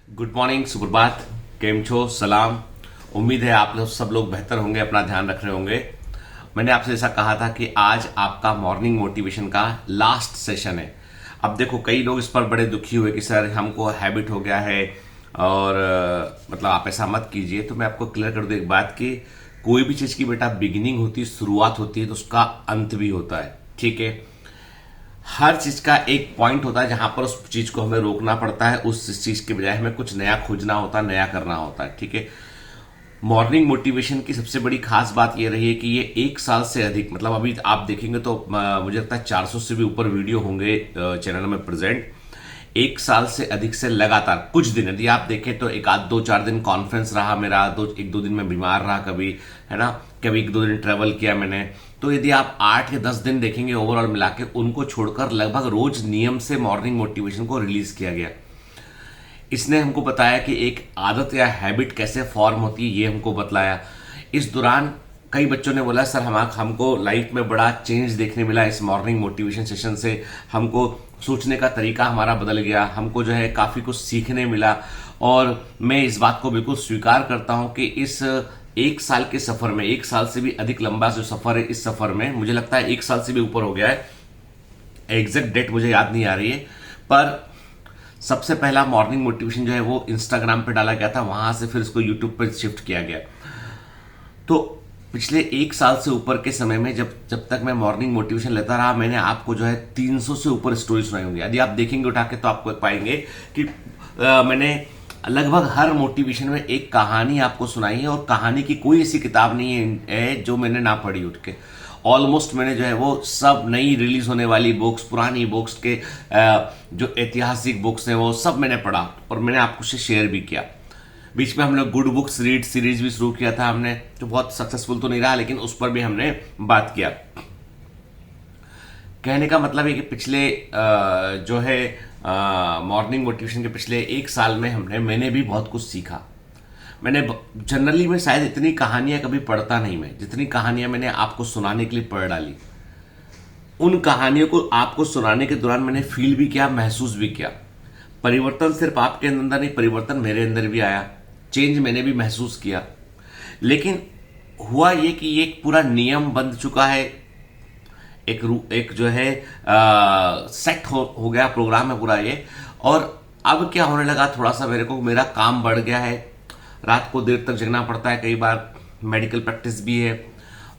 Good morning, सुप्रभात, केम छो, सलाम। उम्मीद है आप लोग सब लोग बेहतर होंगे, अपना ध्यान रख रहे होंगे। मैंने आपसे ऐसा कहा था कि आज आपका मॉर्निंग मोटिवेशन का लास्ट सेशन है। अब देखो, कई लोग इस पर बड़े दुखी हुए कि सर हमको हैबिट हो गया है और मतलब आप ऐसा मत कीजिए। तो मैं आपको क्लियर कर दूं एक बात कि कोई भी चीज की बेटा बिगिनिंग होती है, शुरुआत होती है, तो उसका अंत भी होता है। ठीक है, हर चीज का एक पॉइंट होता है जहां पर उस चीज को हमें रोकना पड़ता है। उस चीज के बजाय हमें कुछ नया खोजना होता है, नया करना होता है। ठीक है, मॉर्निंग मोटिवेशन की सबसे बड़ी खास बात यह रही है कि ये 1 साल से अधिक, मतलब अभी आप देखेंगे तो मुझे लगता है 400 से भी ऊपर वीडियो होंगे चैनल में प्रेजेंट। 1 साल से अधिक से लगातार कुछ दिन, यदि आप देखें तो एक आध 2-4 दिन कॉन्फ्रेंस रहा मेरा, 1-2 दिन में बीमार रहा, कभी है ना, कभी 1-2 दिन ट्रेवल किया मैंने। तो यदि आप 8 या 10 दिन देखेंगे ओवरऑल मिला के, उनको छोड़कर लगभग रोज नियम से मॉर्निंग मोटिवेशन को रिलीज किया गया। इसने हमको बताया कि एक आदत या हैबिट कैसे फॉर्म होती है, ये हमको बतलाया। इस दौरान कई बच्चों ने बोला सर हमको लाइफ में बड़ा चेंज देखने मिला इस मॉर्निंग मोटिवेशन सेशन से। हमको सोचने का तरीका हमारा बदल गया, हमको जो है काफी कुछ सीखने मिला। और मैं इस बात को बिल्कुल स्वीकार करता हूं कि इस 1 साल के सफर में, 1 साल से भी अधिक लंबा जो सफर है, इस सफर में मुझे लगता है 1 साल से भी ऊपर हो गया है। एग्जैक्ट डेट मुझे याद नहीं आ रही है, पर सबसे पहला मॉर्निंग मोटिवेशन जो है वो इंस्टाग्राम पे डाला गया था, वहां से फिर इसको यूट्यूब पर शिफ्ट किया गया। तो पिछले 1 साल से ऊपर के समय में जब जब तक मैं मॉर्निंग मोटिवेशन लेता रहा, मैंने आपको जो है 300 से ऊपर स्टोरी सुनाई होंगी। यदि आप देखेंगे उठा के तो आपको पाएंगे कि मैंने लगभग हर मोटिवेशन में एक कहानी आपको सुनाई है, और कहानी की कोई ऐसी किताब नहीं है जो मैंने ना पढ़ी उठ के। ऑलमोस्ट मैंने जो है वो सब नई रिलीज होने वाली बुक्स, पुरानी बुक्स के जो ऐतिहासिक बुक्स हैं वो सब मैंने पढ़ा, और मैंने आपको से शेयर भी किया। बीच में हम लोग गुड बुक्स रीड सीरीज भी शुरू किया था हमने, जो बहुत सक्सेसफुल तो नहीं रहा, लेकिन उस पर भी हमने बात किया। कहने का मतलब है कि पिछले जो है मॉर्निंग मोटिवेशन के पिछले 1 साल में मैंने भी बहुत कुछ सीखा। मैंने जनरली में शायद इतनी कहानियां कभी पढ़ता नहीं, मैं जितनी कहानियां मैंने आपको सुनाने के लिए पढ़ डाली। उन कहानियों को आपको सुनाने के दौरान मैंने फील भी किया, महसूस भी किया। परिवर्तन सिर्फ आपके अंदर नहीं, परिवर्तन मेरे अंदर भी आया, चेंज मैंने भी महसूस किया। लेकिन हुआ ये कि ये एक पूरा नियम बन चुका है, एक जो है सेट हो गया प्रोग्राम है पूरा ये। और अब क्या होने लगा, थोड़ा सा मेरा काम बढ़ गया है, रात को देर तक जगना पड़ता है, कई बार मेडिकल प्रैक्टिस भी है,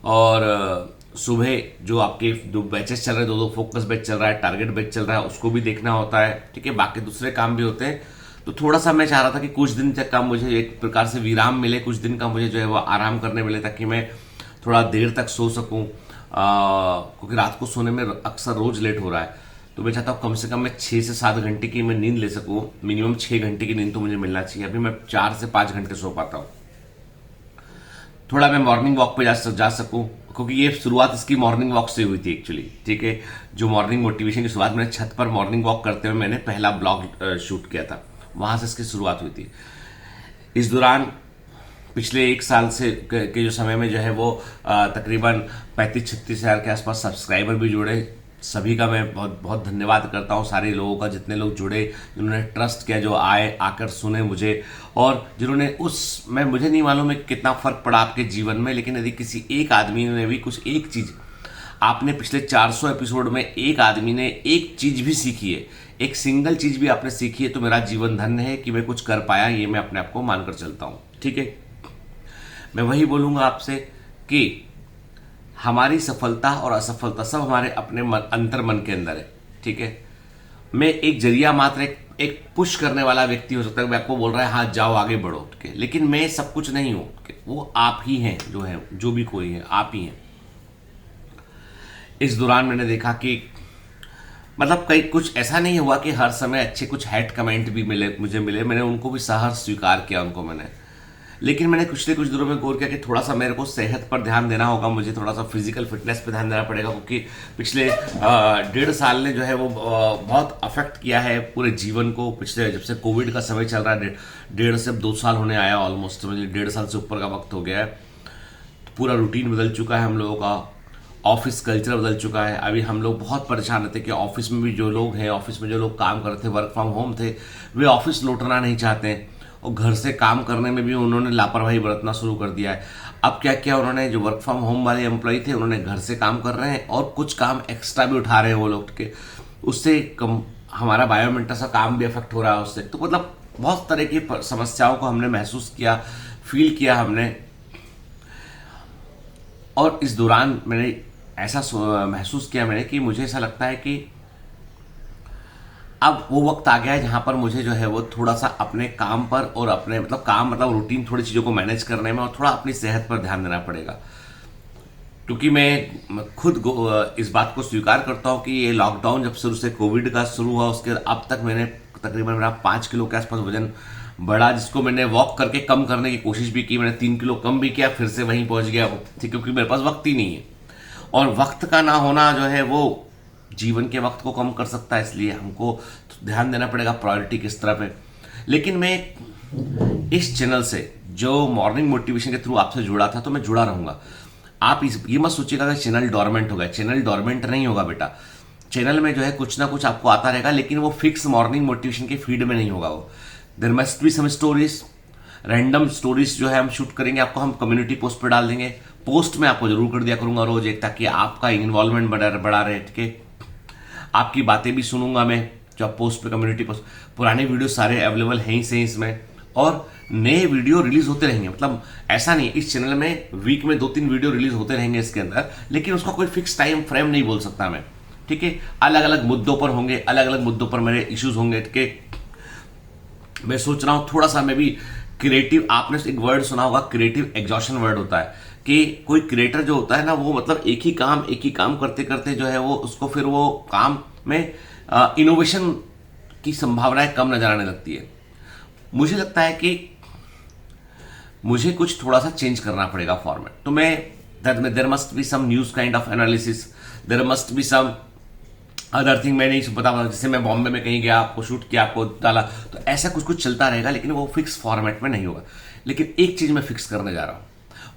और सुबह जो आपके जो बैचेस चल रहे हैं, 2-2 फोकस बैच चल रहा है, टारगेट बैच चल रहा है, उसको भी देखना होता है। ठीक है, बाकी दूसरे काम भी होते हैं। तो थोड़ा सा मैं चाह रहा था कि कुछ दिन तक का मुझे एक प्रकार से विराम मिले, कुछ दिन का मुझे जो है वो आराम करने मिले, ताकि मैं थोड़ा देर तक सो सकूं, क्योंकि रात को सोने में अक्सर रोज लेट हो रहा है। तो मैं चाहता हूँ कम से कम मैं 6 से 7 घंटे की मैं नींद ले सकूं। मिनिमम 6 घंटे की नींद तो मुझे मिलना चाहिए। अभी मैं 4 से 5 घंटे सो पाता हूँ। थोड़ा मैं मॉर्निंग वॉक पे जा सकूं, क्योंकि ये शुरुआत इसकी मॉर्निंग वॉक से हुई थी एक्चुअली। ठीक है, जो मॉर्निंग मोटिवेशन की शुरुआत मैंने छत पर मॉर्निंग वॉक करते हुए मैंने पहला ब्लॉग शूट किया था, वहां से इसकी शुरुआत हुई थी। इस दौरान पिछले 1 साल से के जो समय में जो है वो तकरीबन 35-36 हजार के आसपास सब्सक्राइबर भी जुड़े। सभी का मैं बहुत बहुत धन्यवाद करता हूं, सारे लोगों का, जितने लोग जुड़े, जिन्होंने ट्रस्ट किया, जो आकर सुने मुझे, और जिन्होंने मुझे नहीं मालूम है कितना फर्क पड़ा आपके जीवन में, लेकिन यदि किसी एक आदमी ने भी कुछ एक चीज, आपने पिछले 400 एपिसोड में एक आदमी ने एक चीज भी सीखी है, एक सिंगल चीज भी आपने सीखी है, तो मेरा जीवन धन्य है कि मैं कुछ कर पाया। ये मैं अपने आप को मानकर चलता हूं। ठीक है, मैं वही बोलूंगा आपसे कि हमारी सफलता और असफलता सब हमारे अपने अंतर मन के अंदर है। ठीक है, मैं एक जरिया मात्र, एक पुश करने वाला व्यक्ति हो सकता है, मैं आपको बोल रहा है हाँ जाओ आगे बढ़ो उठ के, लेकिन मैं सब कुछ नहीं हूं। वो आप ही हैं, जो भी कोई है, आप ही हैं। इस दौरान मैंने देखा कि मतलब कई कुछ ऐसा नहीं हुआ कि हर समय अच्छे कुछ हेट कमेंट भी मुझे मिले, मैंने उनको भी सहर्ष स्वीकार किया उनको मैंने। लेकिन मैंने पिछले कुछ दिनों में गौर किया कि थोड़ा सा मेरे को सेहत पर ध्यान देना होगा, मुझे थोड़ा सा फिजिकल फिटनेस पर ध्यान देना पड़ेगा, क्योंकि पिछले 1.5 साल ने जो है वो बहुत अफेक्ट किया है पूरे जीवन को। पिछले जब से कोविड का समय चल रहा है, 1.5 से 2 साल होने आया ऑलमोस्ट, मुझे 1.5 साल से ऊपर का वक्त हो गया है। तो पूरा रूटीन बदल चुका है हम लोगों का, ऑफिस कल्चर बदल चुका है। अभी हम लोग बहुत परेशान रहते कि ऑफिस में भी जो लोग हैं, ऑफिस में जो लोग काम करते थे, वर्क फ्रॉम होम थे, वे ऑफिस लौटना नहीं चाहते हैं और घर से काम करने में भी उन्होंने लापरवाही बरतना शुरू कर दिया है। अब क्या किया उन्होंने, जो वर्क फ्रॉम होम वाले एम्प्लॉय थे उन्होंने घर से काम कर रहे हैं और कुछ काम एक्स्ट्रा भी उठा रहे हैं वो लोग के, उससे कम हमारा बायोमेट्रिक का काम भी अफेक्ट हो रहा है उससे। तो मतलब बहुत तरह की समस्याओं को हमने महसूस किया, फील किया हमने। और इस दौरान मैंने ऐसा महसूस किया मैंने कि मुझे ऐसा लगता है कि अब वो वक्त आ गया है जहां पर मुझे जो है वो थोड़ा सा अपने काम पर और अपने मतलब काम मतलब रूटीन थोड़ी चीजों को मैनेज करने में और थोड़ा अपनी सेहत पर ध्यान देना पड़ेगा। क्योंकि मैं खुद इस बात को स्वीकार करता हूं कि ये लॉकडाउन जब शुरू से कोविड का शुरू हुआ उसके अब तक मैंने तकरीबन मेरा 5 किलो के आसपास वजन बढ़ा, जिसको मैंने वॉक करके कम करने की कोशिश भी की। मैंने 3 किलो कम भी किया, फिर से वहीं पहुंच गया, ठीक, क्योंकि मेरे पास वक्त ही नहीं है। और वक्त का ना होना जो है वो जीवन के वक्त को कम कर सकता है, इसलिए हमको ध्यान देना पड़ेगा प्रायोरिटी किस तरफ है। लेकिन मैं इस चैनल से जो मॉर्निंग मोटिवेशन के थ्रू आपसे जुड़ा था तो मैं जुड़ा रहूंगा। आप ये मत सोचिएगा कि चैनल डोरमेंट हो गया, चैनल डोरमेंट नहीं होगा बेटा। चैनल में जो है कुछ ना कुछ आपको आता रहेगा, लेकिन वो फिक्स मॉर्निंग मोटिवेशन के फीड में नहीं होगा। वो there must be some stories, random stories जो है हम शूट करेंगे, आपको हम कम्युनिटी पोस्ट पर डाल देंगे। पोस्ट में आपको जरूर कर दिया करूंगा रोज एक, ताकि आपका इन्वॉल्वमेंट बढ़ा रहे, ठीक है। आपकी बातें भी सुनूंगा मैं जो आप पोस्ट पे, कम्युनिटी पोस्ट। पुराने वीडियो सारे अवेलेबल हैं ही सही इसमें, और नए वीडियो रिलीज होते रहेंगे। मतलब ऐसा नहीं, इस चैनल में वीक में 2-3 वीडियो रिलीज होते रहेंगे इसके अंदर, लेकिन उसका कोई फिक्स टाइम फ्रेम नहीं बोल सकता मैं, ठीक है। अलग अलग मुद्दों पर होंगे, अलग अलग मुद्दों पर मेरे इश्यूज होंगे, ठीक है। मैं सोच रहा हूं थोड़ा सा मैं भी क्रिएटिव, आपने एक वर्ड सुना होगा क्रिएटिव एग्जॉशन वर्ड होता है कि कोई क्रिएटर जो होता है ना वो मतलब एक ही काम करते करते जो है वो उसको फिर वो काम में इनोवेशन की संभावनाएं कम नजर आने लगती है। मुझे लगता है कि मुझे कुछ थोड़ा सा चेंज करना पड़ेगा फॉर्मेट। तो मैं there must be some news kind of analysis, there must be some other thing. मैं नहीं बता, जैसे मैं बॉम्बे में कहीं गया, आपको शूट किया, आपको डाला, तो ऐसा कुछ कुछ चलता रहेगा, लेकिन वो फिक्स फॉर्मेट में नहीं होगा। लेकिन एक चीज मैं फिक्स करने जा रहा हूं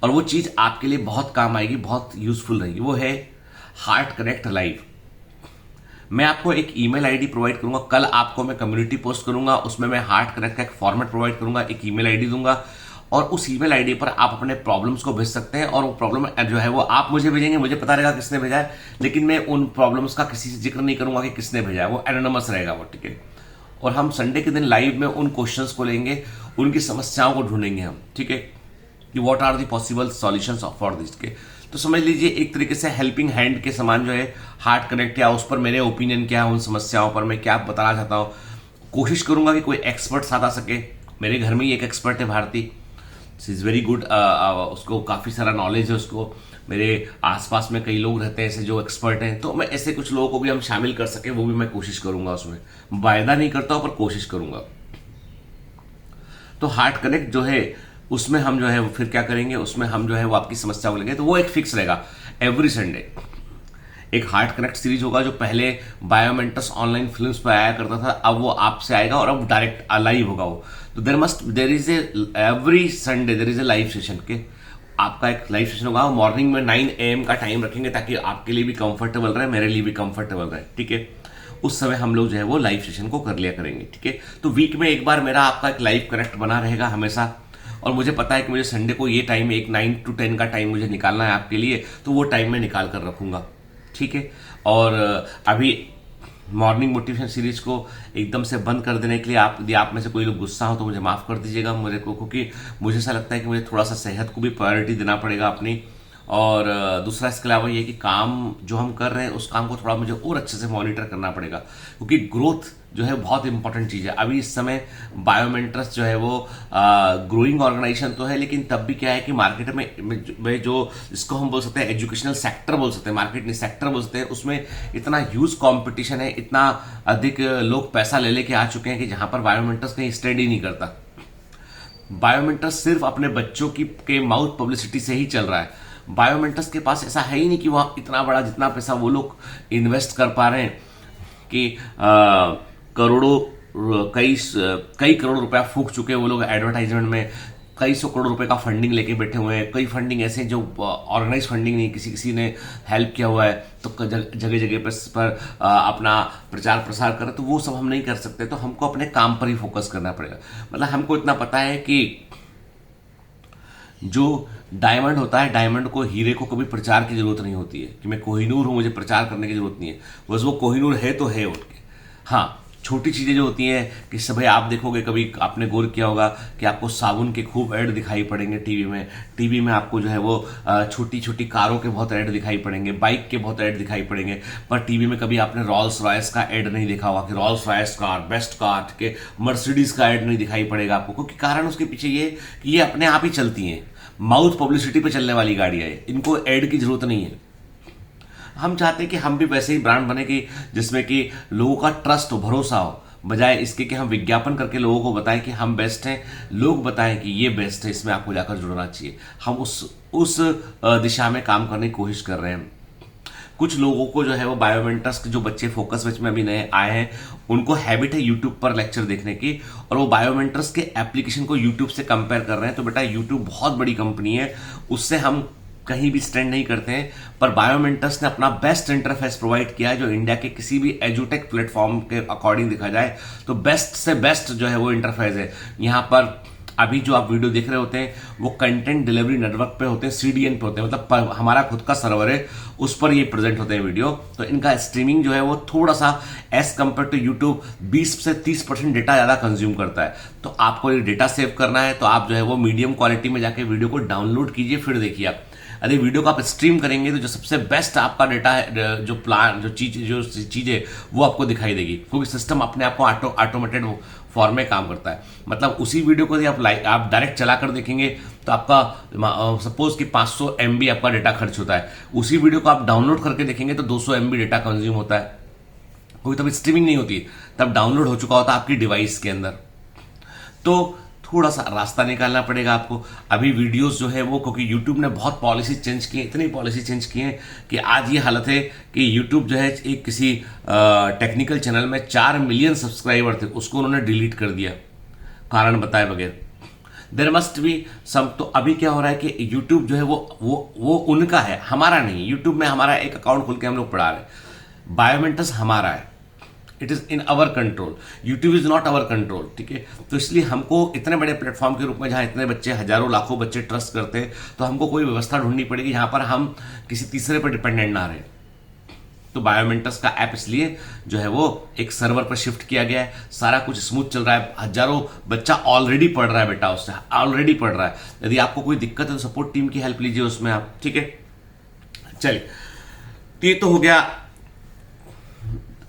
और वो चीज आपके लिए बहुत काम आएगी, बहुत यूजफुल रहेगी, वो है हार्ट कनेक्ट लाइव। मैं आपको एक ईमेल आईडी प्रोवाइड करूंगा, कल आपको मैं कम्युनिटी पोस्ट करूंगा, उसमें मैं हार्ट कनेक्ट का एक फॉर्मेट प्रोवाइड करूंगा, एक ईमेल आईडी दूंगा, और उस ईमेल आईडी पर आप अपने प्रॉब्लम्स को भेज सकते हैं। और वो प्रॉब्लम जो है वो आप मुझे भेजेंगे, मुझे पता रहेगा किसने भेजा है, लेकिन मैं उन प्रॉब्लम्स का किसी से जिक्र नहीं करूंगा कि किसने भेजा है, वो एनोनिमस रहेगा वो, ठीक है। और हम संडे के दिन लाइव में उन क्वेश्चंस को लेंगे, उनकी समस्याओं को ढूंढेंगे हम, ठीक है, कि what are the possible solutions for this के। तो समझ लीजिए एक तरीके से हेल्पिंग हैंड के समान जो है हार्ट कनेक्ट, या उस पर मेरे ओपिनियन क्या है, उन समस्याओं पर मैं क्या बताना चाहता हूँ। कोशिश करूंगा कि कोई एक्सपर्ट साथ आ सके। मेरे घर में ही एक एक्सपर्ट है, Bharti, she is very good, उसको काफी सारा नॉलेज है उसको। मेरे आसपास में कई लोग रहते हैं ऐसे जो एक्सपर्ट हैं, तो मैं ऐसे कुछ लोगों को भी हम शामिल कर सके, वो भी मैं कोशिश करूंगा। उसमें वायदा नहीं करता हूं पर कोशिश करूंगा। तो हार्ट कनेक्ट जो है उसमें हम जो है फिर क्या करेंगे, उसमें हम जो है वो आपकी समस्या को लेंगे। तो वो एक फिक्स रहेगा, एवरी संडे एक हार्ट कनेक्ट सीरीज होगा, जो पहले बायोमेंटस ऑनलाइन फिल्म्स पर आया करता था, अब वो आपसे आएगा और अब डायरेक्ट लाइव होगा वो। तो there is every Sunday there is a live session के, आपका एक लाइव सेशन होगा। मॉर्निंग में 9 AM का टाइम रखेंगे ताकि आपके लिए भी कंफर्टेबल रहे, मेरे लिए भी कंफर्टेबल रहे, ठीक है। उस समय हम लोग जो है वो लाइव सेशन को कर लिया करेंगे, ठीक है। तो वीक में एक बार मेरा आपका एक लाइव कनेक्ट बना रहेगा हमेशा, और मुझे पता है कि मुझे संडे को ये टाइम, एक 9 to 10 का टाइम मुझे निकालना है आपके लिए, तो वो टाइम मैं निकाल कर रखूंगा, ठीक है। और अभी मॉर्निंग मोटिवेशन सीरीज को एकदम से बंद कर देने के लिए यदि आप में से कोई लोग गुस्सा हो तो मुझे माफ कर दीजिएगा मेरे को, क्योंकि मुझे ऐसा लगता है कि मुझे थोड़ा सा सेहत को भी प्रायोरिटी देना पड़ेगा अपनी। और दूसरा इसके अलावा ये कि काम जो हम कर रहे हैं उस काम को थोड़ा मुझे और अच्छे से मॉनिटर करना पड़ेगा, क्योंकि ग्रोथ जो है बहुत इंपॉर्टेंट चीज है। अभी इस समय बायोमेंट्रस जो है वो ग्रोइंग ऑर्गेनाइजेशन तो है, लेकिन तब भी क्या है कि मार्केट में जो इसको हम बोल सकते हैं एजुकेशनल सेक्टर बोल सकते हैं, मार्केट नहीं सेक्टर बोल सकते हैं, उसमें इतना ह्यूज कॉम्पिटिशन है, इतना अधिक लोग पैसा ले लेके आ चुके हैं कि जहां पर बायोमेंट्रस कहीं स्टडी नहीं करता। बायोमेंट्रस सिर्फ अपने बच्चों की के माउथ पब्लिसिटी से ही चल रहा है। बायोमेंट्रस के पास ऐसा है ही नहीं कि वह इतना बड़ा जितना पैसा वो लोग इन्वेस्ट कर पा रहे हैं कि करोड़ों कई करोड़ रुपया फूक चुके वो लोग एडवर्टाइजमेंट में, कई सौ करोड़ रुपए का फंडिंग लेके बैठे हुए हैं। कई फंडिंग ऐसे हैं जो ऑर्गेनाइज फंडिंग नहीं, किसी किसी ने हेल्प किया हुआ है, तो जगह जगह पर अपना प्रचार प्रसार कर, तो वो सब हम नहीं कर सकते। तो हमको अपने काम पर ही फोकस करना पड़ेगा। मतलब हमको इतना पता है कि जो डायमंड होता है, डायमंड को, हीरे को कभी प्रचार की जरूरत नहीं होती है कि मैं कोहिनूर हूं, मुझे प्रचार करने की जरूरत नहीं है। बस वो कोहिनूर है तो है उठ के। हाँ, छोटी चीजें जो होती हैं कि सब भाई आप देखोगे, कभी आपने गौर किया होगा कि आपको साबुन के खूब ऐड दिखाई पड़ेंगे टीवी में आपको जो है वो छोटी छोटी कारों के बहुत ऐड दिखाई पड़ेंगे, बाइक के बहुत ऐड दिखाई पड़ेंगे, पर टीवी में कभी आपने रॉल्स रॉयस का ऐड नहीं देखा होगा कि Rolls Royce car, best car के, मर्सिडीज का ऐड नहीं दिखाई पड़ेगा आपको। क्योंकि कारण उसके पीछे ये कि ये अपने आप ही चलती हैं, माउथ पब्लिसिटी पे चलने वाली गाड़ियां है, इनको ऐड की जरूरत नहीं है। हम चाहते हैं कि हम भी वैसे ही ब्रांड बने कि जिसमें कि लोगों का ट्रस्ट हो, भरोसा हो, बजाय इसके कि हम विज्ञापन करके लोगों को बताएं कि हम बेस्ट हैं, लोग बताएं कि ये बेस्ट है, इसमें आपको जाकर जुड़ना चाहिए। हम उस दिशा में काम करने की कोशिश कर रहे हैं। कुछ लोगों को जो है वो बायोमेंटर्स के जो बच्चे फोकस बैच में अभी नए आए हैं, उनको हैबिट है यूट्यूब पर लेक्चर देखने की, और वो बायोमेंटर्स के एप्लीकेशन को यूट्यूब से कंपेयर कर रहे हैं। तो बेटा, यूट्यूब बहुत बड़ी कंपनी है, उससे हम कहीं भी स्टैंड नहीं करते हैं, पर बायोमेंटर्स ने अपना बेस्ट इंटरफेस प्रोवाइड किया है, जो इंडिया के किसी भी एजुटेक प्लेटफॉर्म के अकॉर्डिंग देखा जाए तो बेस्ट से बेस्ट जो है वो इंटरफेस है। यहाँ पर अभी जो आप वीडियो देख रहे होते हैं वो कंटेंट डिलीवरी नेटवर्क पे होते हैं, सीडीएन पे होते हैं, मतलब हमारा खुद का सर्वर है, उस पर ये प्रेजेंट होते हैं वीडियो। तो इनका स्ट्रीमिंग जो है वो थोड़ा सा एज कंपेयर टू यूट्यूब 20 से 30% डेटा ज्यादा कंज्यूम करता है। तो आपको ये डेटा सेव करना है तो आप जो है वो मीडियम क्वालिटी में जाके वीडियो को डाउनलोड कीजिए, फिर देखिए आप। यदि वीडियो को आप स्ट्रीम करेंगे तो जो सबसे बेस्ट आपका डेटा है, जो प्लान, जो चीज है वो आपको दिखाई देगी, क्योंकि सिस्टम अपने आप को ऑटोमेटेड फॉर्म में काम करता है। मतलब उसी वीडियो को यदि आप डायरेक्ट चला कर देखेंगे तो आपका सपोज कि 500 MB आपका डेटा खर्च होता है, उसी वीडियो को आप डाउनलोड करके देखेंगे तो 200 MB डेटा कंज्यूम होता है। कोई तब स्ट्रीमिंग नहीं होती, तब डाउनलोड हो चुका होता है आपकी डिवाइस के अंदर। तो थोड़ा सा रास्ता निकालना पड़ेगा आपको। अभी वीडियोस जो है वो, क्योंकि यूट्यूब ने बहुत पॉलिसी चेंज की है, इतनी पॉलिसी चेंज की है कि आज ये हालत है कि यूट्यूब जो है एक किसी टेक्निकल चैनल में 4 मिलियन सब्सक्राइबर थे, उसको उन्होंने डिलीट कर दिया कारण बताए बगैर। There must be some. तो अभी क्या हो रहा है कि यूट्यूब जो है वो उनका है, हमारा नहीं। यूट्यूब में हमारा एक अकाउंट खोल के हम लोग पढ़ा रहे हैं, बायोमेंटर्स हमारा है, it is in our control, YouTube is not our control. ठीक है, तो इसलिए हमको इतने बड़े प्लेटफॉर्म के रूप में जहां इतने बच्चे, हजारों लाखों बच्चे ट्रस्ट करते हैं, तो हमको कोई व्यवस्था ढूंढनी पड़ेगी जहां पर हम किसी तीसरे पर डिपेंडेंट ना रहे। तो बायोमेंटर्स का ऐप इसलिए जो है वो एक सर्वर पर शिफ्ट किया गया है, सारा कुछ स्मूथ चल रहा है, हजारों बच्चा ऑलरेडी पढ़ रहा है बेटा, उससे ऑलरेडी पढ़ रहा है। यदि आपको कोई दिक्कत है तो सपोर्ट टीम की हेल्प लीजिए उसमें आप। ठीक है, चलिए, ये तो हो गया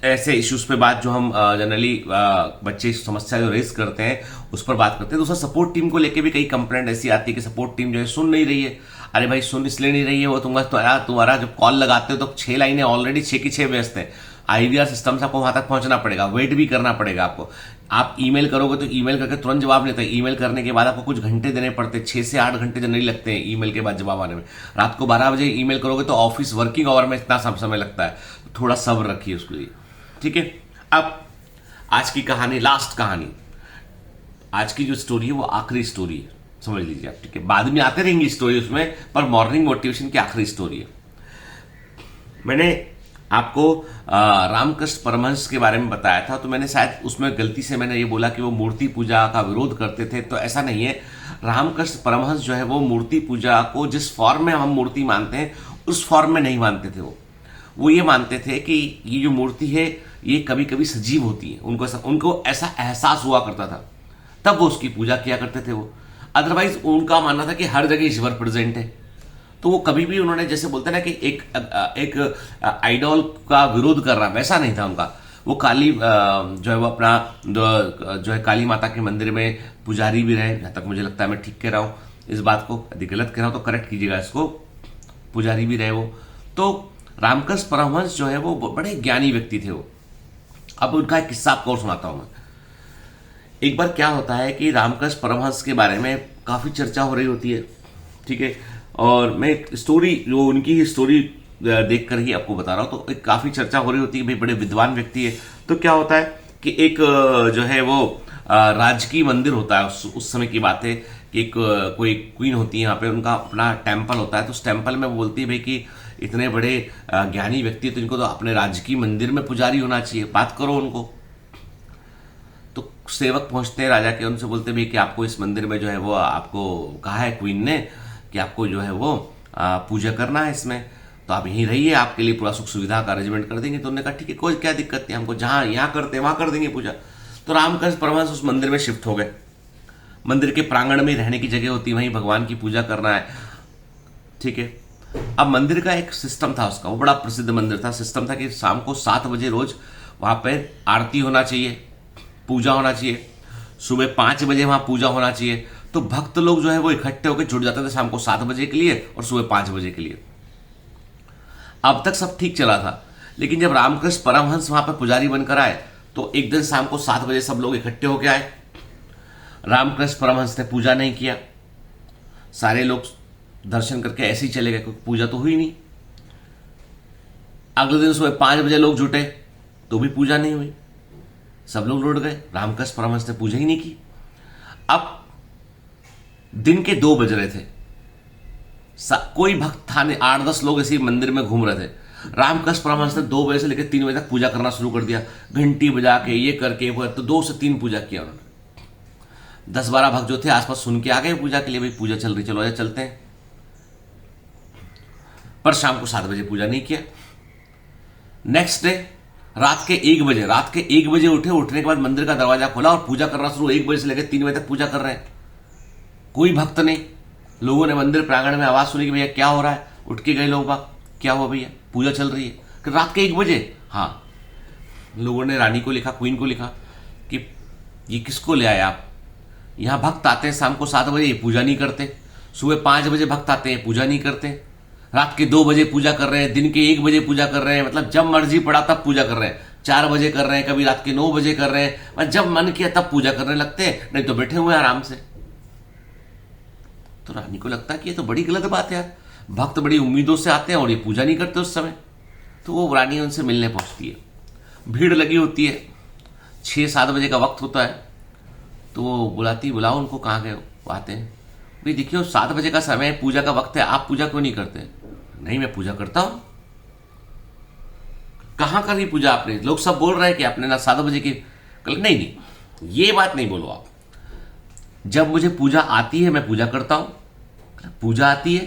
ऐसे इश्यूज पे बात जो हम जनरली बच्चे समस्या जो रेस करते हैं उस पर बात करते हैं। दूसरा, सपोर्ट टीम को लेके भी कई कंप्लेंट ऐसी आती है कि सपोर्ट टीम जो है सुन नहीं रही है। अरे भाई, सुन इसलिए नहीं रही है, वो तुम्हारा जब कॉल लगाते हो तो 6 लाइनें ऑलरेडी 6 की 6 व्यस्त है। IVR सिस्टम से आपको वहां तक पहुंचना पड़ेगा, वेट भी करना पड़ेगा आपको। आप ईमेल करोगे तो ईमेल करके तुरंत जवाब लेते हैं, ईमेल करने के बाद आपको कुछ घंटे देने पड़ते हैं, 6 से 8 घंटे जनरली लगते हैं ईमेल के बाद जवाब आने में। रात को 12 बजे ईमेल करोगे तो ऑफिस वर्किंग आवर में इतना समय लगता है। थोड़ा सब्र रखिए उसके लिए। ठीक है, अब आज की कहानी, लास्ट कहानी, आज की जो स्टोरी है वो आखिरी स्टोरी है, समझ लीजिए आप। ठीक है, बाद में आते रहेंगी स्टोरी उसमें, पर मॉर्निंग मोटिवेशन की आखिरी स्टोरी है। मैंने आपको रामकृष्ण परमहंस के बारे में बताया था, तो मैंने शायद उसमें गलती से मैंने ये बोला कि वो मूर्ति पूजा का विरोध करते थे, तो ऐसा नहीं है। रामकृष्ण परमहंस जो है वो मूर्ति पूजा को जिस फॉर्म में हम मूर्ति मानते हैं उस फॉर्म में नहीं मानते थे। वो ये मानते थे कि ये जो मूर्ति है ये कभी कभी सजीव होती है, उनको ऐसा एहसास हुआ करता था, तब वो उसकी पूजा किया करते थे वो। अदरवाइज उनका मानना था कि हर जगह ईश्वर प्रेजेंट है, तो वो कभी भी उन्होंने, जैसे बोलते हैं ना कि एक आइडॉल का विरोध कर रहा, वैसा नहीं था उनका। वो काली जो है वो अपना जो है काली माता के मंदिर में पुजारी भी रहे, जहां तक मुझे लगता है, मैं ठीक कह रहा हूं इस बात को, यदि गलत कह रहा हूं तो करेक्ट कीजिएगा इसको, पुजारी भी रहे वो। तो रामकृष्ण परमहंस जो है वो बड़े ज्ञानी व्यक्ति थे वो। अब उनका एक किस्सा आपको और सुनाता हूं मैं। एक बार क्या होता है कि रामकृष्ण परमहंस के बारे में काफी चर्चा हो रही होती है, ठीक है, और मैं एक स्टोरी, जो उनकी ही स्टोरी देखकर ही आपको बता रहा हूं। तो एक काफी चर्चा हो रही होती है, भाई बड़े विद्वान व्यक्ति है। तो क्या होता है कि एक जो है वो राजकीय मंदिर होता है, उस समय की बात है कि एक कोई क्वीन होती है यहाँ पे, उनका अपना टेम्पल होता है, तो उस टेम्पल में वो बोलती है भाई कि इतने बड़े ज्ञानी व्यक्ति, तो इनको तो अपने राज्य की मंदिर में पुजारी होना चाहिए, बात करो उनको। तो सेवक पहुंचते हैं राजा के, उनसे बोलते भाई कि आपको इस मंदिर में जो है वो आपको कहा है क्वीन ने कि आपको जो है वो पूजा करना है इसमें, तो आप यहीं रहिए, आपके लिए पूरा सुख सुविधा का अरेंजमेंट कर देंगे। तो उन्होंने कहा ठीक है, कोई क्या दिक्कत नहीं, हमको जहाँ यहाँ करते हैं वहाँ कर देंगे पूजा। तो रामकृष्ण परमहंस उस मंदिर में शिफ्ट हो गए। मंदिर के प्रांगण में रहने की जगह होती है, वहीं भगवान की पूजा करना है, ठीक है। अब मंदिर का एक सिस्टम था उसका, वो बड़ा प्रसिद्ध मंदिर था। सिस्टम था कि शाम को 7 बजे रोज वहां पर आरती होना चाहिए, पूजा होना चाहिए, सुबह 5 बजे वहां पूजा होना चाहिए। तो भक्त लोग जो है वो इकट्ठे होकर जुट जाते थे शाम को 7 बजे के लिए और सुबह 5 बजे के लिए। अब तक सब ठीक चला था, लेकिन जब रामकृष्ण परमहंस वहां पर पुजारी बनकर आए तो एक दिन शाम को 7 बजे सब लोग इकट्ठे होकर आए। रामकृष्ण परमहंस ने पूजा नहीं किया, सारे लोग दर्शन करके ऐसे ही चले गए, क्योंकि पूजा तो हुई नहीं। अगले दिन सुबह 5 बजे लोग जुटे तो भी पूजा नहीं हुई, सब लोग लौट गए, रामकृष्ण परमहंस ने पूजा ही नहीं की। अब दिन के 2 बज रहे थे, कोई भक्त था नहीं, 8-10 लोग इसी मंदिर में घूम रहे थे। रामकृष्ण परमहंस ने 2 बजे से लेकर 3 बजे तक पूजा करना शुरू कर दिया, घंटी बजा के ये करके वो, तो 2 से 3 पूजा किया उन्होंने। 10-12 भक्त जो थे आसपास सुन के आ गए पूजा के लिए, भाई पूजा चल रही, चलो आजा चलते हैं। पर शाम को 7 बजे पूजा नहीं किया। नेक्स्ट डे रात के 1 बजे उठे, उठने के बाद मंदिर का दरवाजा खोला और पूजा करना शुरू। 1 बजे से लेकर 3 बजे तक पूजा कर रहे हैं, कोई भक्त नहीं। लोगों ने मंदिर प्रांगण में आवाज सुनी कि भैया क्या हो रहा है, उठ के गए लोग, क्या हुआ भैया, पूजा चल रही है कि रात के 1 बजे। हाँ, लोगों ने रानी को लिखा, क्वीन को लिखा कि ये किसको ले आए आप, यहां भक्त आते हैं शाम को 7 बजे, ये पूजा नहीं करते, सुबह 5 बजे भक्त आते हैं, पूजा नहीं करते, रात के 2 बजे पूजा कर रहे हैं, दिन के 1 बजे पूजा कर रहे हैं, मतलब जब मर्जी पड़ा तब पूजा कर रहे हैं, 4 बजे कर रहे हैं, कभी रात के 9 बजे कर रहे हैं, जब मन किया तब पूजा करने लगते हैं, नहीं तो बैठे हुए आराम से। तो रानी को लगता है कि ये तो बड़ी गलत बात है यार, भक्त बड़ी उम्मीदों से आते हैं और ये पूजा नहीं करते उस समय। तो वो रानी उनसे मिलने पहुंचती है, भीड़ लगी होती है, 6-7 बजे का वक्त होता है। तो वो बुलाती, बुलाओ उनको, कहाँ गए, आते हैं। भाई देखियो 7 बजे का समय है, पूजा का वक्त है, आप पूजा क्यों नहीं करते? नहीं मैं पूजा करता हूं। कहाँ करी पूजा आपने? लोग सब बोल रहे हैं कि आपने ना 7 बजे की। नहीं नहीं, ये बात नहीं बोलो आप, जब मुझे पूजा आती है मैं पूजा करता हूं। पूजा आती है,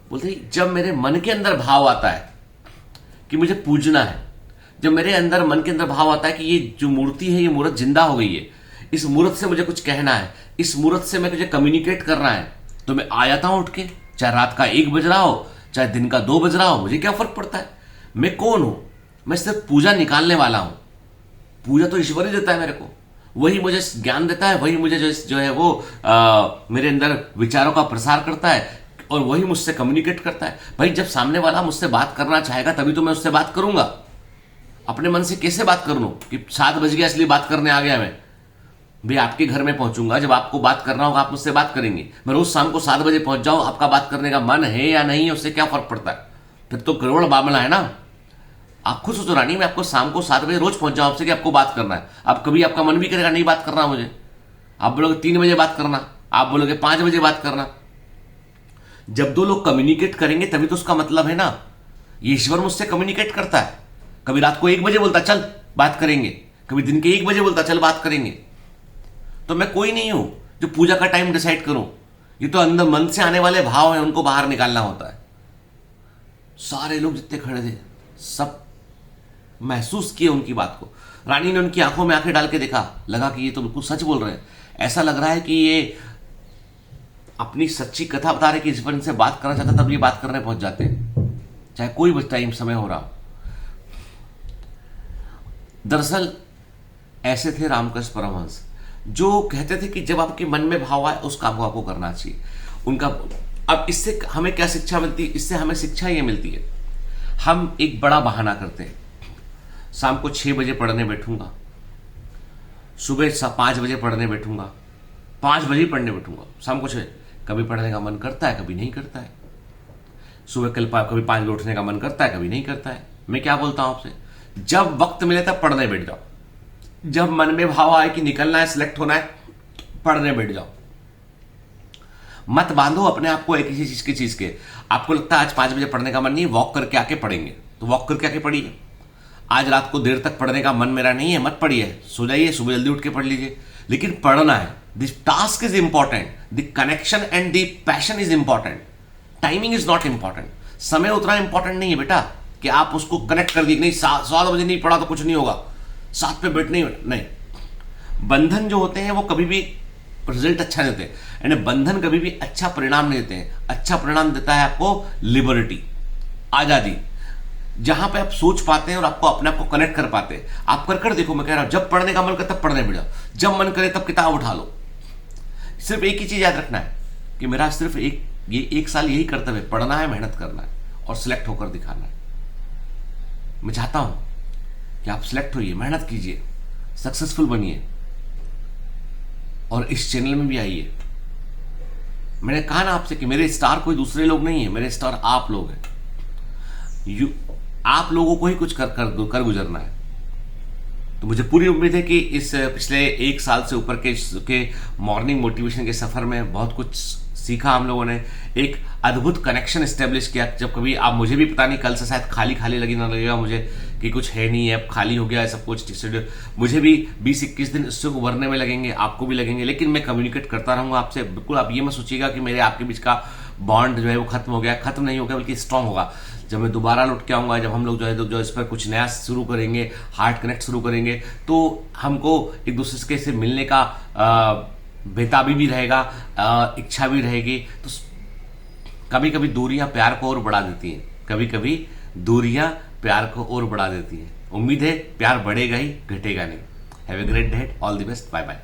बोलते जब मेरे मन के अंदर भाव आता है कि मुझे पूजना है, जब मेरे अंदर मन के अंदर भाव आता है कि ये जो मूर्ति है ये मूर्त जिंदा हो गई है, इस मूर्त से मुझे कुछ कहना है, इस मूर्त से मैं मुझे कम्युनिकेट करना है, तो मैं आ जाता हूं उठ के, चाहे रात का 1 बज रहा हो, चाहे दिन का 2 बज रहा हो, मुझे क्या फर्क पड़ता है? मैं कौन हूं? मैं सिर्फ पूजा निकालने वाला हूं। पूजा तो ईश्वर ही देता है मेरे को, वही मुझे ज्ञान देता है, वही मुझे जो है वो मेरे अंदर विचारों का प्रसार करता है और वही मुझसे कम्युनिकेट करता है। भाई जब सामने वाला मुझसे बात करना चाहेगा तभी तो मैं उससे बात करूंगा। अपने मन से कैसे बात कर लूं कि 7 बज गया इसलिए बात करने आ गया मैं? भाई आपके घर में पहुंचूंगा, जब आपको बात करना होगा आप मुझसे बात करेंगे। मैं रोज शाम को 7 बजे पहुंच जाऊं, आपका बात करने का मन है या नहीं है उससे क्या फर्क पड़ता है? फिर तो करोड़ मामला है ना। आप खुद सोचो रानी, मैं आपको शाम को 7 बजे रोज पहुंच जाऊं आपसे कि आपको बात करना है, अब कभी आपका मन भी करेगा नहीं बात करना मुझे, आप बोलोगे 3 बजे बात करना, आप बोलोगे 5 बजे बात करना। जब 2 लोग कम्युनिकेट करेंगे तभी तो उसका मतलब है ना। ये ईश्वर मुझसे कम्युनिकेट करता है, कभी रात को 1 बजे बोलता चल बात करेंगे, कभी दिन के 1 बजे बोलता चल बात करेंगे। तो मैं कोई नहीं हूं जो पूजा का टाइम डिसाइड करूं, ये तो अंदर मन से आने वाले भाव हैं, उनको बाहर निकालना होता है। सारे लोग जितने खड़े थे सब महसूस किए उनकी बात को। रानी ने उनकी आंखों में आंखें डाल के देखा, लगा कि ये तो बिल्कुल सच बोल रहे हैं। ऐसा लग रहा है कि ये अपनी सच्ची कथा बता रहे कि ईश्वर इनसे बात करना चाहता तब ये बात करने पहुंच जाते हैं, चाहे कोई भी टाइम समय हो रहा हो। दरअसल ऐसे थे रामकृष्ण परमहंस, जो कहते थे कि जब आपके मन में भाव आए उस काम को आपको करना चाहिए। उनका अब इससे हमें क्या शिक्षा मिलती है? इससे हमें शिक्षा ये मिलती है, हम एक बड़ा बहाना करते हैं, शाम को 6 बजे पढ़ने बैठूंगा, सुबह 5 बजे पढ़ने बैठूंगा, 5 बजे पढ़ने बैठूंगा, शाम को 6। कभी पढ़ने का मन करता है, कभी नहीं करता है। सुबह कभी 5 बजे उठने का मन करता है, कभी नहीं करता है। मैं क्या बोलता हूं आपसे, जब वक्त मिले तब पढ़ने बैठ जाओ। जब मन में भाव आए कि निकलना है, सिलेक्ट होना है, पढ़ने बैठ जाओ। मत बांधो अपने आप को एक ही चीज के। आपको लगता है आज 5 बजे पढ़ने का मन नहीं है, वॉक करके आके पढ़ेंगे, तो वॉक करके आके पढ़िए। आज रात को देर तक पढ़ने का मन मेरा नहीं है, मत पढ़िए, सो जाइए, सुबह जल्दी उठ के पढ़ लीजिए, लेकिन पढ़ना है। This task is important, the connection and the passion is important, timing is not important. समय उतना इंपॉर्टेंट नहीं है बेटा कि आप उसको कनेक्ट कर दिए, नहीं 7 बजे नहीं पढ़ा तो कुछ नहीं होगा, 7 पे बैठने नहीं। बंधन जो होते हैं वो कभी भी रिजल्ट अच्छा नहीं देते, यानी बंधन कभी भी अच्छा परिणाम नहीं देते हैं। अच्छा परिणाम देता है आपको लिबर्टी, आजादी, जहां पे आप सोच पाते हैं और आपको अपने आप को कनेक्ट कर पाते हैं। आप कर देखो, मैं कह रहा हूं जब पढ़ने का मन करे तब पढ़ने बैठ जाओ, जब मन करे तब किताब उठा लो। सिर्फ एक ही चीज याद रखना है कि मेरा सिर्फ एक साल यही कर्तव्य है, पढ़ना है, मेहनत करना है और सिलेक्ट होकर दिखाना है। मैं चाहता हूं कि आप सिलेक्ट होइए, मेहनत कीजिए, सक्सेसफुल बनिए और इस चैनल में भी आइए। मैंने कहा ना आपसे कि मेरे स्टार कोई दूसरे लोग नहीं है, मेरे स्टार आप लोग हैं। आप लोगों को ही कुछ कर गुजरना है। तो मुझे पूरी उम्मीद है कि इस पिछले 1 साल से ऊपर के मॉर्निंग मोटिवेशन के सफर में बहुत कुछ सीखा हम लोगों ने, एक अद्भुत कनेक्शन एस्टेब्लिश किया। जब कभी आप, मुझे भी पता नहीं, कल से शायद खाली खाली ना लगेगा मुझे कि कुछ है नहीं है, अब खाली हो गया है सब कुछ। मुझे भी 20-21 दिन इससे उभरने में लगेंगे, आपको भी लगेंगे, लेकिन मैं कम्युनिकेट करता रहूंगा आपसे। बिल्कुल आप ये मत सोचिएगा कि मेरे आपके बीच का बॉन्ड जो है वो खत्म हो गया, खत्म नहीं हो गया, बल्कि स्ट्रांग होगा। जब मैं दोबारा लौट के आऊंगा, जब हम लोग जो है जो इस पर कुछ नया शुरू करेंगे, हार्ट कनेक्ट शुरू करेंगे, तो हमको एक दूसरे से मिलने का बेताबी भी रहेगा, इच्छा भी रहेगी। तो कभी कभी दूरियां प्यार को और बढ़ा देती हैं, कभी कभी दूरियां प्यार को और बढ़ा देती हैं। उम्मीद है प्यार बढ़ेगा ही, घटेगा नहीं। Have a great day, all the best, bye bye.